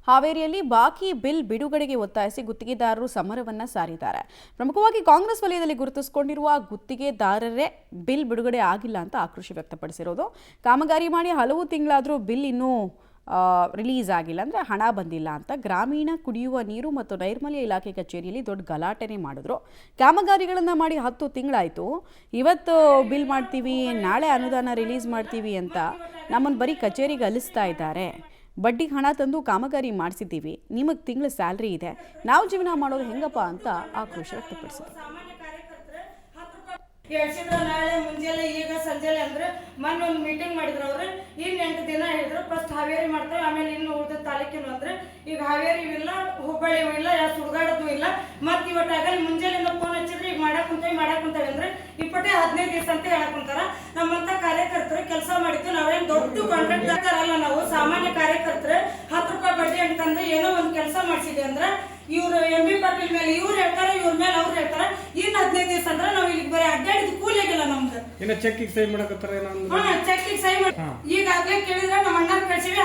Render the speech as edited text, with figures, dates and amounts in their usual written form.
ಹಾವೇರಿಯಲ್ಲಿ ಬಾಕಿ ಬಿಲ್ ಬಿಡುಗಡೆಗೆ ಒತ್ತಾಯಿಸಿ ಗುತ್ತಿಗೆದಾರರು ಸಮರವನ್ನ ಸಾರಿದ್ದಾರೆ. ಪ್ರಮುಖವಾಗಿ ಕಾಂಗ್ರೆಸ್ ವಲಯದಲ್ಲಿ ಗುರುತಿಸಿಕೊಂಡಿರುವ ಗುತ್ತಿಗೆದಾರರೇ ಬಿಲ್ ಬಿಡುಗಡೆ ಆಗಿಲ್ಲ ಅಂತ ಆಕ್ರೋಶ ವ್ಯಕ್ತಪಡಿಸಿರೋದು. ಕಾಮಗಾರಿ ಮಾಡಿ ಹಲವು ತಿಂಗಳಾದರೂ ಬಿಲ್ ಇನ್ನೂ ರಿಲೀಸ್ ಆಗಿಲ್ಲ, ಅಂದರೆ ಹಣ ಬಂದಿಲ್ಲ ಅಂತ ಗ್ರಾಮೀಣ ಕುಡಿಯುವ ನೀರು ಮತ್ತು ನೈರ್ಮಲ್ಯ ಇಲಾಖೆ ಕಚೇರಿಯಲ್ಲಿ ದೊಡ್ಡ ಗಲಾಟೆನೇ ಮಾಡಿದ್ರು. ಕಾಮಗಾರಿಗಳನ್ನು ಮಾಡಿ 10 ತಿಂಗಳಾಯಿತು, ಇವತ್ತು ಬಿಲ್ ಮಾಡ್ತೀವಿ, ನಾಳೆ ಅನುದಾನ ರಿಲೀಸ್ ಮಾಡ್ತೀವಿ ಅಂತ ನಮ್ಮನ್ನು ಬರೀ ಕಚೇರಿಗೆ ಅಲಿಸ್ತಾ ಇದ್ದಾರೆ. ಬಡ್ಡಿಗೆ ಹಣ ತಂದು ಕಾಮಗಾರಿ ಮಾಡಿಸಿದ್ದೀವಿ, ನಿಮಗೆ ತಿಂಗಳ ಸ್ಯಾಲ್ರಿ ಇದೆ, ನಾವು ಜೀವನ ಮಾಡೋದು ಹೆಂಗಪ್ಪ ಅಂತ ಆಕ್ರೋಶ ವ್ಯಕ್ತಪಡಿಸಿದ್ರು. ನಾಳೆ ಮುಂಜಾನೆ ಈಗ ಸಂಜೆಲೆ ಅಂದ್ರೆ ಮೊನ್ನೆ ಒಂದು ಮೀಟಿಂಗ್ ಮಾಡಿದ್ರು ಅವ್ರು. ಇನ್ನು 8 ದಿನ ಹೇಳಿದ್ರು. ಫಸ್ಟ್ ಹಾವೇರಿ ಮಾಡ್ತಾರೆ, ಆಮೇಲೆ ಇನ್ನು ಉಳಿದ ತಾಲೂಕಿನ ಅಂದ್ರೆ ಈಗ ಹಾವೇರಿ ಇಲ್ಲ, ಹುಬ್ಬಳ್ಳಿ ಇಲ್ಲ, ಸುಡ್ಗಾಡೋದು ಇಲ್ಲ. ಮತ್ತೆ ಇವತ್ತು ಆಗಲಿ ಮುಂಜಾನೆಯಿಂದ ಫೋನ್ ಹಚ್ಚಿದ್ರೆ ಈಗ ಮಾಡಕ್ ಕುಂತೇವೆ ಅಂದ್ರೆ ಇಪ್ಪಟ್ಟೆ 15 ದಿವಸ ಅಂತ ಹೇಳಕ್ ಕುಂತಾರ. ನಮ್ಮಂತ ಕಾರ್ಯಕರ್ತರು ಕೆಲಸ ಮಾಡಿದ್ದು ನಾವೇನು ದೊಡ್ಡ ಕಾಂಟ್ರಾಕ್ಟರ್ ಅಲ್ಲ, ನಾವು ಸಾಮಾನ್ಯ ಕಾರ್ಯಕರ್ತರು 10 ರೂಪಾಯಿ ಬಡ್ಡಿ ಅಂತಂದ್ರೆ ಏನೋ ಒಂದು ಕೆಲಸ ಮಾಡಿಸಿದ್ವಿ ಅಂದ್ರೆ ಇವ್ರು MB ಪಾಟೀಲ್ ಮೇಲೆ ಇವ್ರು ಹೇಳ್ತಾರೆ, ಇವ್ರ ಮೇಲೆ ಅವ್ರು ಹೇಳ್ತಾರೆ. ಇನ್ನು 15 ದಿವಸ ಅಂದ್ರೆ ನಾವು ಇಲ್ಲಿ ಬರೀ ಅಡ್ಡಾಡಿದ ಕೂಲಿಯಾಗಿಲ್ಲ ನಮ್ದು. ಚೆಕ್ಕಿಗೆ ಸಹಿ ಮಾಡಕತ್ತಾರ, ಚೆಕ್ಕಿಗೆ ಸಹಿ ಮಾಡಿ ಈಗಾಗಲೇ ಕೇಳಿದ್ರೆ ನಮ್ಮ ಅಣ್ಣ ಕಳ್ಸಿವಿ.